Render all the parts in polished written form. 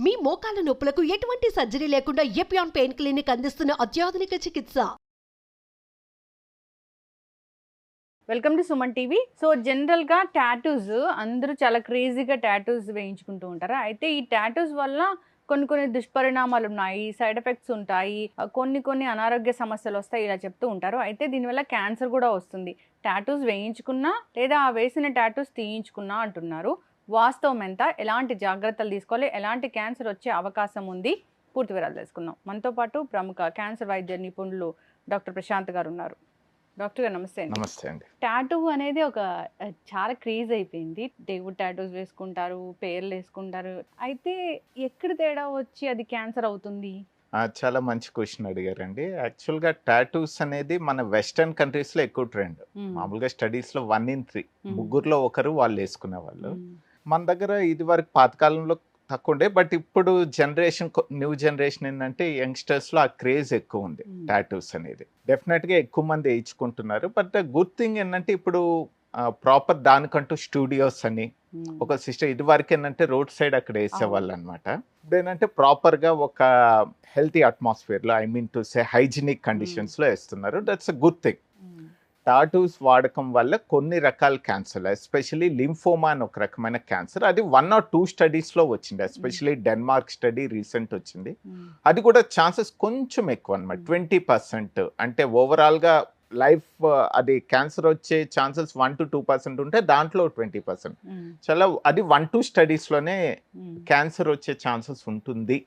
మీ మోకాల నొప్పులకు ఎటువంటి సర్జరీ లేకుండా ఎపియాన్ పెయిన్ క్లినిక్ అందిస్తున్న అత్యాధునిక చికిత్స. Welcome to Suman TV. So జనరల్గా టాటూస్ అందరూ చాలా క్రేజీగా టాటూస్ వేయించుకుంటూ ఉంటారు. అయితే ఈ టాటూస్ వల్ల కొన్ని దుష్పరిణామాలు ఉన్నాయి, సైడ్ ఎఫెక్ట్స్ ఉంటాయి, కొన్ని అనారోగ్య సమస్యలు వస్తాయి, ఇలా చెప్తూ ఉంటారు. అయితే దీనివల్ల క్యాన్సర్ కూడా వస్తుంది టాటూస్ వేయించుకున్నా లేదా ఆ వేసిన టాటూస్ తీయించుకున్నా అంటున్నారు. వాస్తవం ఎంత, ఎలాంటి జాగ్రత్తలు తీసుకోవాలి, ఎలాంటి క్యాన్సర్ వచ్చే అవకాశం ఉంది, పూర్తి వివరాలు తెలుసుకుందాం. మనతో పాటు ప్రముఖ క్యాన్సర్ వైద్య నిపుణులు డాక్టర్ ప్రశాంత్ గారు ఉన్నారు. డాక్టర్ గారు నమస్తే అండి. నమస్తే అండి. టాటూ అనేది ఒక చాలా క్రేజ్ అయిపోయింది. దేవుడు టాటూస్ వేసుకుంటారు, పేర్లు వేసుకుంటారు. అయితే ఎక్కడ తేడా వచ్చి అది క్యాన్సర్ అవుతుంది? చాలా మంచి క్వశ్చన్ అడిగారండి. యాక్చువల్గా టాటూస్ అనేది మన వెస్టర్న్ కంట్రీస్లో ఎక్కువ ట్రెండ్. మామూలుగా స్టడీస్లో 1 in 3 ముగ్గురులో ఒకరు వాళ్ళు వేసుకునే వాళ్ళు. మన దగ్గర ఇది వరకు పాతకాలంలో తక్కువ ఉండే, బట్ ఇప్పుడు న్యూ జనరేషన్ ఏంటంటే యంగ్స్టర్స్లో ఆ క్రేజ్ ఎక్కువ ఉంది. టాటూస్ అనేది డెఫినెట్గా ఎక్కువ మంది వేయించుకుంటున్నారు. బట్ గుడ్ థింగ్ ఏంటంటే ఇప్పుడు ప్రాపర్ దానికంటూ స్టూడియోస్ అని ఒక సిస్టమ్, ఇది వరకు ఏంటంటే రోడ్ సైడ్ అక్కడ వేసేవాళ్ళు అనమాట. ఇప్పుడు ఏంటంటే ప్రాపర్గా ఒక హెల్తీ అట్మాస్ఫియర్లో, I mean to say hygienic కండిషన్స్లో వేస్తున్నారు. That's a good thing. Tattoos వాడకం వల్ల కొన్ని రకాల క్యాన్సర్, ఎస్పెషలీ లింఫోమా అని ఒక రకమైన క్యాన్సర్, అది 1 or 2 స్టడీస్లో వచ్చింది. ఎస్పెషలీ డెన్మార్క్ స్టడీ రీసెంట్ వచ్చింది. అది కూడా ఛాన్సెస్ కొంచెం ఎక్కువ అనమాట, 20%. అంటే ఓవరాల్గా లైఫ్ అది క్యాన్సర్ వచ్చే ఛాన్సెస్ 1 to 2% ఉంటే దాంట్లో 20%. చాలా అది 1-2 స్టడీస్లోనే క్యాన్సర్ వచ్చే ఛాన్సెస్ ఉంటుంది,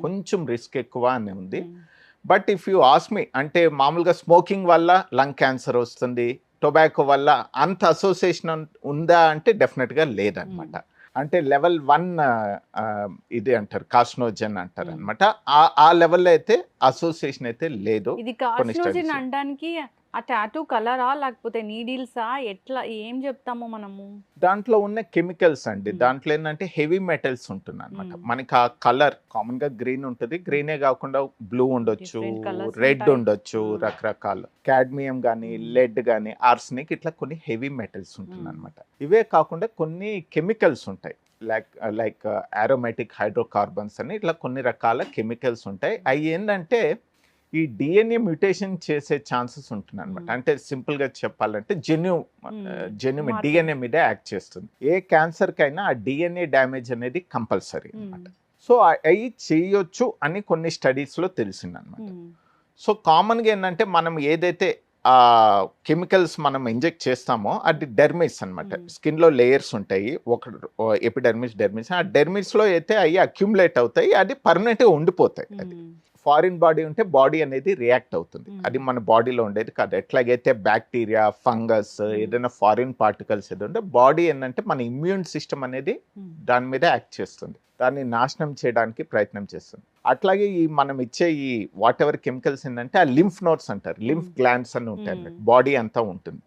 కొంచెం రిస్క్ ఎక్కువ అని ఉంది. But if you ask me, అంటే మామూలుగా స్మోకింగ్ వల్ల లంగ్ క్యాన్సర్ వస్తుంది, టొబాకో వల్ల అంత అసోసియేషన్ ఉందా అంటే డెఫినెట్గా లేదనమాట. అంటే లెవెల్ 1 ఇది అంటారు, కార్సినోజన్ అంటారు అనమాట. ఆ లెవెల్లో అయితే అసోసియేషన్ అయితే లేదు. ఇది కార్సినోజన్ అనడానికి ఆ టాటూ కలరా లేకపోతే నీడిల్సా, ఎట్లా ఏం చెప్తామో మనము? దాంట్లో ఉన్న కెమికల్స్ అండి. దాంట్లో ఏంటంటే హెవీ మెటల్స్ ఉంటుంది అనమాట. మనకి ఆ కలర్ కామన్ గా గ్రీన్ ఉంటుంది, గ్రీనే కాకుండా బ్లూ ఉండొచ్చు, రెడ్ ఉండొచ్చు, రకరకాల కాడ్మియం కానీ, లెడ్ కానీ, ఆర్సనిక్, ఇట్లా కొన్ని హెవీ మెటల్స్ ఉంటుంది అనమాట. ఇవే కాకుండా కొన్ని కెమికల్స్ ఉంటాయి, లైక్ ఆరోమాటిక్ హైడ్రోకార్బన్స్ అని, ఇట్లా కొన్ని రకాల కెమికల్స్ ఉంటాయి. అవి ఏంటంటే ఈ డిఎన్ఏ మ్యూటేషన్ చేసే ఛాన్సెస్ ఉంటుంది అనమాట. అంటే సింపుల్ గా చెప్పాలంటే జెన్యు డిఎన్ఏ మీద యాక్ట్ చేస్తుంది. ఏ క్యాన్సర్ కైనా ఆ డిఎన్ఏ డ్యామేజ్ అనేది కంపల్సరీ అనమాట. సో అవి చేయొచ్చు అని కొన్ని స్టడీస్ లో తెలిసింది అనమాట. సో కామన్ గా ఏంటంటే మనం ఏదైతే ఆ కెమికల్స్ మనం ఇంజెక్ట్ చేస్తామో అది డెర్మిస్ అనమాట. స్కిన్ లో లేయర్స్ ఉంటాయి, ఒక ఎపిడెర్మిస్, డెర్మిస్. ఆ డెర్మిస్ లో అయితే అవి అక్యుములేట్ అవుతాయి, అది పర్మనెంట్ గా ఉండిపోతాయి. అది ఫారిన్ బాడీ ఉంటే బాడీ అనేది రియాక్ట్ అవుతుంది, అది మన బాడీలో ఉండేది కాదు. ఎట్లాగైతే బ్యాక్టీరియా, ఫంగస్, ఏదైనా ఫారిన్ పార్టికల్స్ ఏదో ఉంటే బాడీ ఏంటంటే మన ఇమ్యూన్ సిస్టమ్ అనేది దాని మీద యాక్ట్ చేస్తుంది, దాన్ని నాశనం చేయడానికి ప్రయత్నం చేస్తుంది. అట్లాగే ఈ మనం ఇచ్చే ఈ వాట్ ఎవర్ కెమికల్స్ ఏంటంటే ఆ లింఫ్ నోడ్స్ అంటారు, లింఫ్ గ్లాండ్స్ అని ఉంటాయి, బాడీ అంతా ఉంటుంది.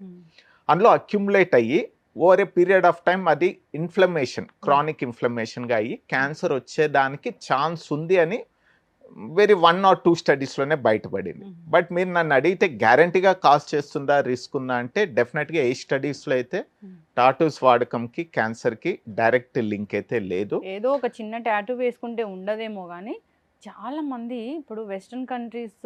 అందులో అక్యుములేట్ అయ్యి over a period of time అది ఇన్ఫ్లమేషన్, క్రానిక్ ఇన్ఫ్లమేషన్గా అయ్యి క్యాన్సర్ వచ్చేదానికి ఛాన్స్ ఉంది అని వెరీ 1 or 2 స్టడీస్లోనే బయటపడింది. బట్ మీరు నన్ను అడిగితే గ్యారంటీగా కాజ్ చేస్తుందా, రిస్క్ ఉందా అంటే డెఫినెట్గా ఏ స్టడీస్లో అయితే టాటూస్ వాడకంకి క్యాన్సర్కి డైరెక్ట్ లింక్ అయితే లేదు. ఏదో ఒక చిన్న టాటూ వేసుకుంటే ఉండదేమో కానీ చాలా మంది ఇప్పుడు వెస్ట్రన్ కంట్రీస్,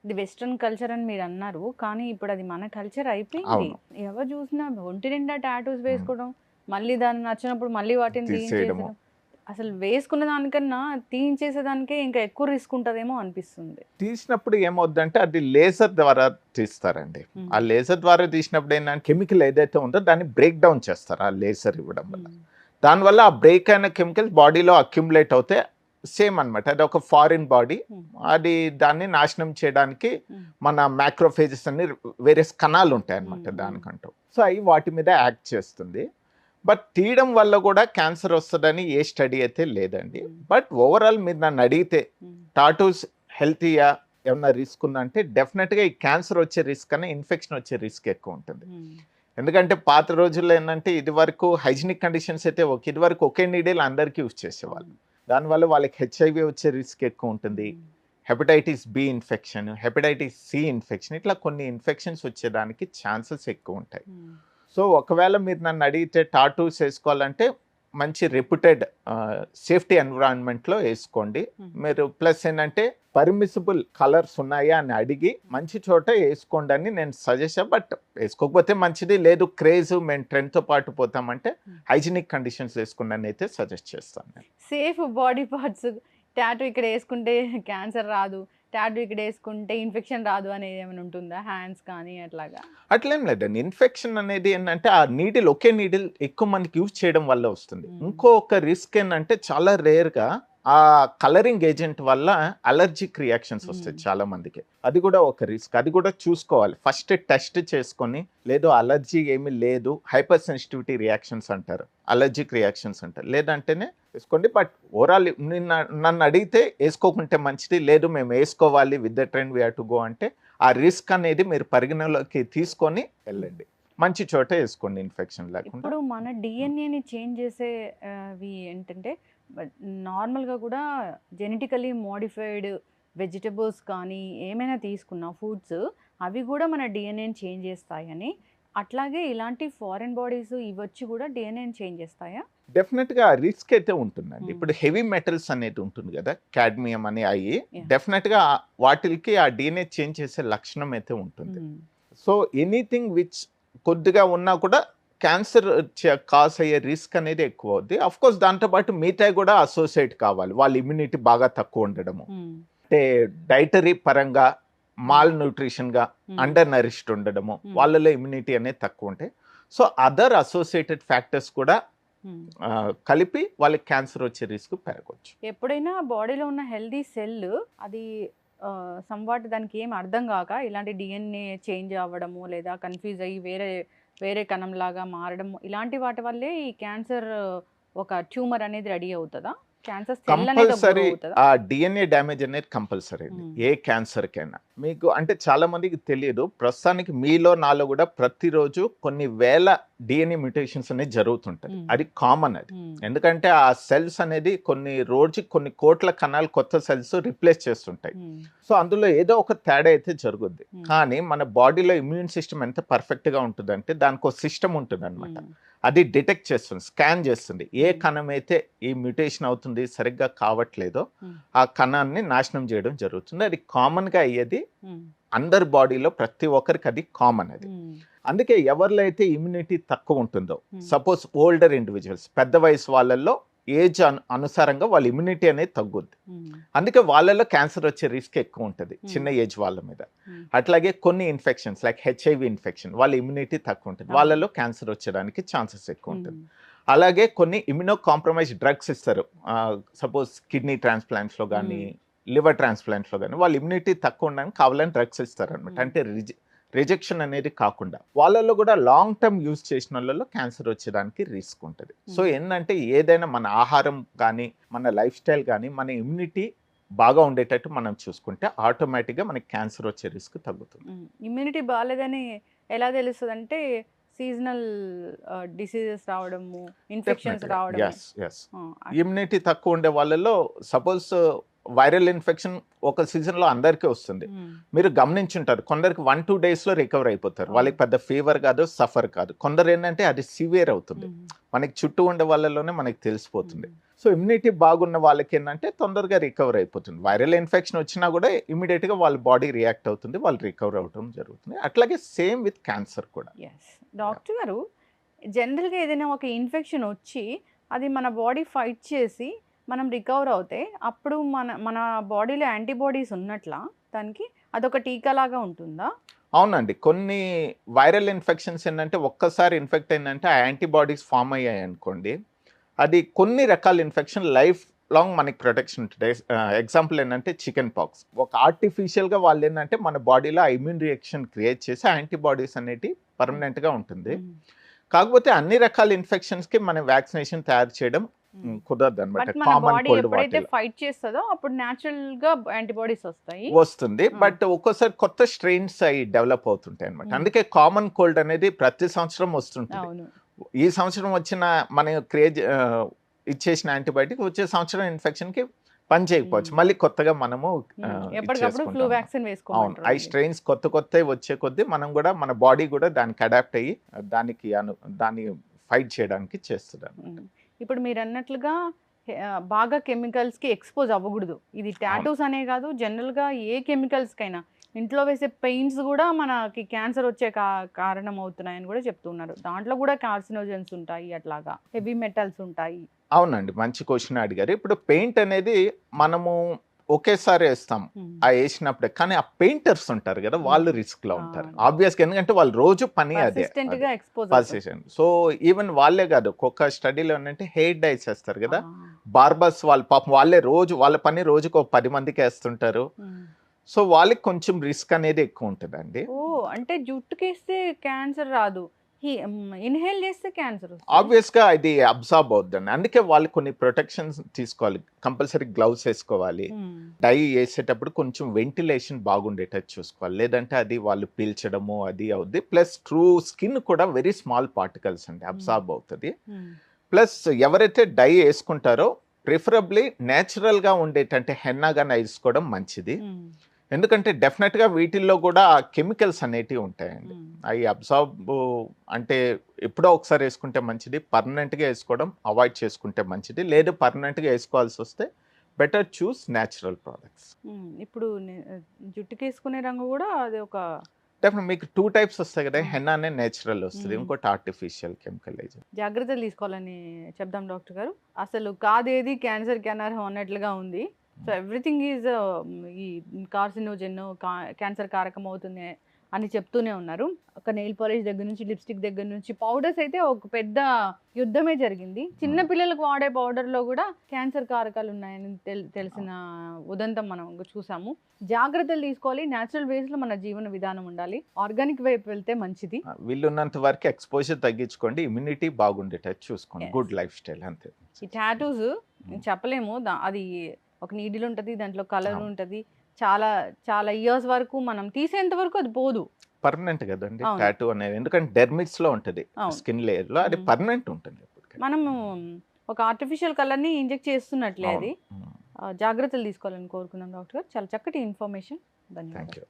ఇది వెస్ట్రన్ కల్చర్ అని మీరు అన్నారు, కానీ ఇప్పుడు అది మన కల్చర్ అయిపోయింది. ఎవరు చూసినా ఒంటి నిండా టాటూస్ వేసుకోవడం, మళ్ళీ దాన్ని నచ్చినప్పుడు మళ్ళీ వాటిని తీసేయడం. అసలు వేసుకున్న దానికన్నా తీయించేసేదానికే ఇంకా ఎక్కువ రిస్క్ ఉంటుందేమో అనిపిస్తుంది. తీసినప్పుడు ఏమవుద్దంటే అది లేజర్ ద్వారా తీస్తారండి. ఆ లేజర్ ద్వారా తీసినప్పుడు ఏంటంటే కెమికల్ ఏదైతే ఉందో దాన్ని బ్రేక్ డౌన్ చేస్తారు ఆ లేజర్ ఇవ్వడం వల్ల. దానివల్ల ఆ బ్రేక్ అయిన కెమికల్స్ బాడీలో అక్యుములేట్ అవుతే సేమ్ అనమాట, అది ఒక ఫారిన్ బాడీ, అది దాన్ని నాశనం చేయడానికి మన మ్యాక్రోఫేజెస్ అన్ని వేరే కణాలు ఉంటాయి అనమాట దానికంటూ. సో అవి వాటి మీద యాక్ట్ చేస్తుంది. బట్ తీయడం వల్ల కూడా క్యాన్సర్ వస్తుందని ఏ స్టడీ అయితే లేదండి. బట్ ఓవరాల్ మీరు నన్ను అడిగితే టాటూస్ హెల్తీయా, ఏమన్నా రిస్క్ ఉందంటే డెఫినెట్గా ఈ క్యాన్సర్ వచ్చే రిస్క్ కన్నా ఇన్ఫెక్షన్ వచ్చే రిస్క్ ఎక్కువ ఉంటుంది. ఎందుకంటే పాత రోజుల్లో ఏంటంటే ఇది వరకు హైజీనిక్ కండిషన్స్ అయితే ఇది వరకు ఒకే నీడిల్ అందరికీ యూజ్ చేసేవాళ్ళు. దానివల్ల వాళ్ళకి హెచ్ఐవి వచ్చే రిస్క్ ఎక్కువ ఉంటుంది, hepatitis B infection, hepatitis C infection, ఇట్లా కొన్ని ఇన్ఫెక్షన్స్ వచ్చేదానికి ఛాన్సెస్ ఎక్కువ ఉంటాయి. సో ఒకవేళ మీరు నన్ను అడిగితే టాటూస్ వేసుకోవాలంటే మంచి రెప్యూటెడ్ సేఫ్టీ ఎన్విరాన్మెంట్లో వేసుకోండి. మీరు ప్లస్ ఏంటంటే పర్మిసిబుల్ కలర్స్ ఉన్నాయా అని అడిగి మంచి చోట వేసుకోండి అని నేను సజెస్ట్. బట్ వేసుకోకపోతే మంచిది, లేదు క్రేజ్ మేము ట్రెండ్తో పాటు పోతామంటే హైజీనిక్ కండిషన్స్ వేసుకోండి అని అయితే సజెస్ట్ చేస్తాను. సేఫ్ బాడీ పార్ట్స్ టాటూ ఇక్కడ వేసుకుంటే క్యాన్సర్ రాదు, టాటూ ఇక్కడ వేసుకుంటే ఇన్ఫెక్షన్ రాదు అనేది ఏమైనా ఉంటుందా? హ్యాండ్స్ కానీ అట్లాగా? అట్లేం లేదండి. ఇన్ఫెక్షన్ అనేది ఏంటంటే ఆ నీడిల్, ఒకే నీడిల్ ఎక్కువ మందికి యూజ్ చేయడం వల్ల వస్తుంది. ఇంకొక రిస్క్ ఏంటంటే చాలా రేర్గా ఆ కలరింగ్ ఏజెంట్ వల్ల అలర్జిక్ రియాక్షన్స్ వస్తాయి చాలా మందికి. అది కూడా ఒక రిస్క్, అది కూడా చూసుకోవాలి. ఫస్ట్ టెస్ట్ చేసుకొని, లేదు అలర్జీ ఏమీ లేదు, హైపర్ సెన్సిటివిటీ రియాక్షన్స్ అంటారు, అలర్జిక్ రియాక్షన్స్ అంటారు, లేదంటేనే వేసుకోండి. బట్ ఓవరాల్ నన్ను అడిగితే వేసుకోకుంటే మంచిది, లేదు మేము వేసుకోవాలి with the trend we have to go అంటే ఆ రిస్క్ అనేది మీరు పరిగణలోకి తీసుకొని వెళ్ళండి. మంచి చోట వేసుకోండి ఇన్ఫెక్షన్ లేకుండా. ఇప్పుడు మన డిఎన్ఏని చేంజ్ చేసేవి ఏంటంటే నార్మల్గా కూడా జెనెటికలీ మోడిఫైడ్ వెజిటబుల్స్ కానీ ఏమైనా తీసుకున్న ఫుడ్స్ అవి కూడా మన డిఎన్ఏని చేంజ్ చేస్తాయని, అట్లాగే ఇలాంటి ఫారెన్ బాడీస్ ఇవచ్చి కూడా డిఎన్ఏని చేంజ్ చేస్తాయా? డెఫినెట్గా రిస్క్ అయితే ఉంటుందండి. ఇప్పుడు హెవీ మెటల్స్ అనేది ఉంటుంది కదా, క్యాడ్మియం అని అయ్యి డెఫినెట్గా వాటికి ఆ డిఎన్ఏ చేంజ్ చేసే లక్షణం అయితే ఉంటుంది. సో ఎనీథింగ్ విచ్ కొద్దిగా ఉన్నా కూడా క్యాన్సర్ కాజ్ అయ్యే రిస్క్ అనేది ఎక్కువ అవుద్ది. అఫ్ కోర్స్ దాంతోపాటు మిగతా కూడా అసోసియేట్ కావాలి. వాళ్ళ ఇమ్యూనిటీ బాగా తక్కువ ఉండడము, అంటే డైటరీ పరంగా మాల్ న్యూట్రిషన్గా అండర్ నరిష్డ్ ఉండడము, వాళ్ళలో ఇమ్యూనిటీ అనేది తక్కువ ఉంటాయి. సో అదర్ అసోసియేటెడ్ ఫ్యాక్టర్స్ కూడా కలిపి వాళ్ళకి క్యాన్సర్ వచ్చే రిస్క్ పెరగవచ్చు. ఎప్పుడైనా బాడీలో ఉన్న హెల్దీ సెల్ అది సంవాట్ దానికి ఏం అర్థం కాక ఇలాంటి డిఎన్ఏ చేంజ్ అవ్వడము లేదా కన్ఫ్యూజ్ అయ్యి వేరే కణంలాగా మారడం, ఇలాంటి వాటి వల్లే ఈ క్యాన్సర్ ఒక ట్యూమర్ అనేది రెడీ అవుతుందా? కంపల్సరీ ఆ డిఎన్ఏ డ్యామేజ్ అనేది కంపల్సరీ అండి ఏ క్యాన్సర్ కైనా. మీకు అంటే చాలా మందికి తెలియదు, ప్రస్తుతానికి మీలో నాలో కూడా ప్రతిరోజు కొన్ని వేల డిఎన్ఏ మ్యూటేషన్స్ అనేది జరుగుతుంటాయి. అది కామన్. అది ఎందుకంటే ఆ సెల్స్ అనేది కొన్ని కోట్ల కణాలు కొత్త సెల్స్ రిప్లేస్ చేస్తుంటాయి. సో అందులో ఏదో ఒక తేడా అయితే జరుగుద్ది. కానీ మన బాడీలో ఇమ్యూన్ సిస్టమ్ ఎంత పర్ఫెక్ట్ గా ఉంటుందంటే దానికి ఒక సిస్టమ్ ఉంటుంది అనమాట. అది డిటెక్ట్ చేస్తుంది, స్కాన్ చేస్తుంది. ఏ కణం అయితే ఈ మ్యూటేషన్ అవుతుంది సరిగ్గా కావట్లేదో ఆ కణాన్ని నాశనం చేయడం జరుగుతుంది. అది కామన్ గా అయ్యేది అందరి బాడీలో, ప్రతి ఒక్కరికి అది కామన్. అది అందుకే ఎవరిలో అయితే ఇమ్యూనిటీ తక్కువ ఉంటుందో, సపోజ్ ఓల్డర్ ఇండివిజువల్స్, పెద్ద వయసు వాళ్ళల్లో ఏజ్ అనుసారంగా వాళ్ళ ఇమ్యూనిటీ అనేది తగ్గుద్ది. అందుకే వాళ్ళలో క్యాన్సర్ వచ్చే రిస్క్ ఎక్కువ ఉంటుంది చిన్న ఏజ్ వాళ్ళ మీద. అట్లాగే కొన్ని ఇన్ఫెక్షన్స్ లైక్ హెచ్ఐవి ఇన్ఫెక్షన్, వాళ్ళ ఇమ్యూనిటీ తక్కువ ఉంటుంది, వాళ్ళలో క్యాన్సర్ వచ్చేదానికి ఛాన్సెస్ ఎక్కువ ఉంటుంది. అలాగే కొన్ని ఇమ్యూనో కాంప్రమైజ్ డ్రగ్స్ ఇస్తారు, సపోజ్ కిడ్నీ ట్రాన్స్ప్లాంట్స్లో కానీ లివర్ ట్రాన్స్ప్లాంట్స్లో కానీ వాళ్ళ ఇమ్యూనిటీ తక్కువ ఉండడానికి కావాలని డ్రగ్స్ ఇస్తారు అనమాట. అంటే రిజెక్షన్ అనేది కాకుండా వాళ్ళల్లో కూడా లాంగ్ టర్మ్ యూజ్ చేసిన వాళ్ళలో క్యాన్సర్ వచ్చేదానికి రిస్క్ ఉంటుంది. సో ఏంటంటే ఏదైనా మన ఆహారం కానీ మన లైఫ్ స్టైల్ కానీ మన ఇమ్యూనిటీ బాగా ఉండేటట్టు మనం చూసుకుంటే ఆటోమేటిక్గా మనకి క్యాన్సర్ వచ్చే రిస్క్ తగ్గుతుంది. ఇమ్యూనిటీ బాగాలేదని ఎలా తెలుస్తుంది అంటే సీజనల్ డిసీజెస్ రావడము, ఇన్ఫెక్షన్స్ రావడం. ఇమ్యూనిటీ తక్కువ ఉండే వాళ్ళలో సపోజ్ వైరల్ ఇన్ఫెక్షన్ ఒక సీజన్లో అందరికీ వస్తుంది. మీరు గమనించుంటారు, కొందరికి 1-2 డేస్లో రికవర్ అయిపోతారు, వాళ్ళకి పెద్ద ఫీవర్ కాదు, సఫర్ కాదు. కొందరు ఏంటంటే అది సివియర్ అవుతుంది, మనకి చుట్టూ ఉండే వాళ్ళలోనే మనకి తెలిసిపోతుంది. సో ఇమ్యూనిటీ బాగున్న వాళ్ళకి ఏంటంటే తొందరగా రికవర్ అయిపోతుంది. వైరల్ ఇన్ఫెక్షన్ వచ్చినా కూడా ఇమీడియట్గా వాళ్ళ బాడీ రియాక్ట్ అవుతుంది, వాళ్ళు రికవర్ అవడం జరుగుతుంది. అట్లాగే సేమ్ విత్ క్యాన్సర్ కూడా. డాక్టర్ గారు, జనరల్గా ఏదైనా ఒక ఇన్ఫెక్షన్ వచ్చి అది మన బాడీ ఫైట్ చేసి మనం రికవర్ అవుతే అప్పుడు మన బాడీలో యాంటీబాడీస్ ఉన్నట్లా దానికి అదొక టీకాలాగా ఉంటుందా? అవునండి. కొన్ని వైరల్ ఇన్ఫెక్షన్స్ ఏంటంటే ఒక్కసారి ఇన్ఫెక్ట్ అయిందంటే ఆ యాంటీబాడీస్ ఫామ్ అయ్యాయి అనుకోండి, అది కొన్ని రకాల ఇన్ఫెక్షన్ లైఫ్ లాంగ్ మనకి ప్రొటెక్షన్ ఉంటుంది. ఎగ్జాంపుల్ ఏంటంటే చికెన్ పాక్స్, ఒక ఆర్టిఫిషియల్గా వాళ్ళు ఏంటంటే మన బాడీలో ఇమ్యూన్ రియాక్షన్ క్రియేట్ చేసి యాంటీబాడీస్ అనేవి పర్మనెంట్గా ఉంటుంది. కాకపోతే అన్ని రకాల ఇన్ఫెక్షన్స్కి మనం వ్యాక్సినేషన్ తయారు చేయడం కుదరదు అనమాట. కామన్ కోల్డ్ వాటర్ ఫైట్ చేస్తుందో అప్పుడు న్యాచురల్ గా యాంటీబాడీస్ వస్తుంది. బట్ ఒక్కోసారి కొత్త స్ట్రెయిన్స్ అవి డెవలప్ అవుతుంటాయి అనమాట. అందుకే కామన్ కోల్డ్ అనేది ప్రతి సంవత్సరం వస్తుంటుంది. ఈ సంవత్సరం వచ్చిన మన క్రియేట్ ఇచ్చేసిన యాంటీబయాటిక్ వచ్చే సంవత్సరం ఇన్ఫెక్షన్ కి పని చేయకపోవచ్చు, మళ్ళీ కొత్తగా మనము ఈ స్ట్రెయిన్స్ కొత్త వచ్చే కొద్దీ మనం కూడా మన బాడీ కూడా దానికి అడాప్ట్ అయ్యి దాన్ని ఫైట్ చేయడానికి చేస్తుంది అనమాట. ఇప్పుడు మీరు అన్నట్లుగా బాగా కెమికల్స్కి ఎక్స్పోజ్ అవ్వకూడదు. ఇది టాటూస్ అనే కాదు, జనరల్గా ఏ కెమికల్స్కైనా ఇంట్లో వేసే పెయింట్స్ కూడా మనకి క్యాన్సర్ వచ్చే కారణం అవుతున్నాయని కూడా చెప్తున్నారు. దాంట్లో కూడా కార్సినోజన్స్ ఉంటాయి, అట్లాగా హెవీ మెటల్స్ ఉంటాయి. అవునండి, మంచి క్వశ్చన్ అడిగారు. ఇప్పుడు పెయింట్ అనేది మనము ఒకేసారి వేస్తాం ఆ వేసినప్పుడే, కానీ ఆ పెయింటర్స్ ఉంటారు కదా వాళ్ళు రిస్క్ లో ఉంటారు ఆబ్వియస్ గా, ఎందుకంటే వాళ్ళు రోజు పని అదే పర్సిస్టెంట్. సో ఈవెన్ వాళ్ళే కాదు, ఒక్కొక్క స్టడీలో ఏంటంటే హెయిర్ డైస్ వేస్తారు కదా బార్బర్స్, వాళ్ళు పాపం వాళ్ళే రోజు వాళ్ళ పని రోజుకు 10 మందికి వేస్తుంటారు. సో వాళ్ళకి కొంచెం రిస్క్ అనేది ఎక్కువ ఉంటుందండి. ఓ అంటే జుట్టుకేస్తే క్యాన్సర్ రాదు, ఇన్హేల్ చేస్తే క్యాన్సర్ ఆబ్వియస్ గా ఇది అబ్సార్బ్ అవుతుందండి. అందుకే వాళ్ళు కొన్ని ప్రొటెక్షన్స్ తీసుకోవాలి, కంపల్సరీ గ్లౌస్ వేసుకోవాలి. డై వేసేటప్పుడు కొంచెం వెంటిలేషన్ బాగుండేటట్టు చూసుకోవాలి, లేదంటే అది వాళ్ళు పీల్చడము అది అవుద్ది. ప్లస్ ట్రూ స్కిన్ కూడా వెరీ స్మాల్ పార్టికల్స్ అండి అబ్సార్బ్ అవుతుంది. ప్లస్ ఎవరైతే డై వేసుకుంటారో ప్రిఫరబ్లీ నేచురల్ గా ఉండేటంటే హెన్నాగా వేసుకోవడం మంచిది. ఎందుకంటే డెఫినెట్ గా వీటిల్లో కూడా కెమికల్స్ అనేటివి ఉంటాయండి. అవి అబ్సార్బ్ అంటే ఎప్పుడో ఒకసారి వేసుకుంటే మంచిది, పర్మనెంట్ గా వేసుకోవడం అవాయిడ్ చేసుకుంటే మంచిది. లేదు పర్మనెంట్ గా వేసుకోవాల్సి వస్తే బెటర్ చూస్ న్యాచురల్ ప్రోడక్ట్స్. ఇప్పుడు జుట్టుకేసుకునే రంగు కూడా అది ఒక డెఫినెట్ మీకు 2 టైప్స్ వస్తాయి కదా, హెన్నా అనే నేచురల్ వస్తుంది, ఇంకోటి ఆర్టిఫిషియల్ కెమికల్ ఏజెంట్. జాగ్రత్తలు తీసుకోవాలని చెప్దాం డాక్టర్ గారు. అసలు కాదేది క్యాన్సర్ అనర్హం అన్నట్లుగా ఉంది. సో ఎవ్రీథింగ్ ఈజ్ ఈ కార్సినోజెన్ క్యాన్సర్ కారకం అవుతుంది అని చెప్తూనే ఉన్నారు. ఒక నెయిల్ పాలిష్ దగ్గర నుంచి లిప్స్టిక్ దగ్గర నుంచి పౌడర్స్ అయితే ఒక పెద్ద యుద్ధమే జరిగింది. చిన్న పిల్లలకు వాడే పౌడర్లో కూడా క్యాన్సర్ కారకాలు ఉన్నాయని తెలిసిన ఉదంతం మనం చూసాము. జాగ్రత్తలు తీసుకోవాలి, న్యాచురల్ వేస్లో మన జీవన విధానం ఉండాలి, ఆర్గానిక్ వైపు వెళ్తే మంచిది. వీళ్ళున్నంత వరకు ఎక్స్పోజర్ తగ్గించుకోండి, ఇమ్యూనిటీ బాగుండేటట్టు చూసుకోండి, గుడ్ లైఫ్ స్టైల్ అంతే. ఈ టాటూస్ చెప్పలేము, అది ఒక నీడిల్ ఉంటుంది, దాంట్లో కలర్ ఉంటుంది, చాలా చాలా ఇయర్స్ వరకు మనం తీసేంత వరకు అది పోదు, పర్మనెంట్ కదండి టాటూ అనేది. ఎందుకంటే డెర్మిట్స్ లో ఉంటుంది స్కిన్ లేయర్ లో, అది పర్మనెంట్ ఉంటుంది. మనము ఒక ఆర్టిఫిషియల్ కలర్ ని ఇంజెక్ట్ చేస్తున్నట్లే అది. జాగ్రత్తలు తీసుకోవాలని కోరుకున్నాం డాక్టర్ గారు. చాలా చక్కటి ఇన్ఫర్మేషన్. ధన్యవాదాలు.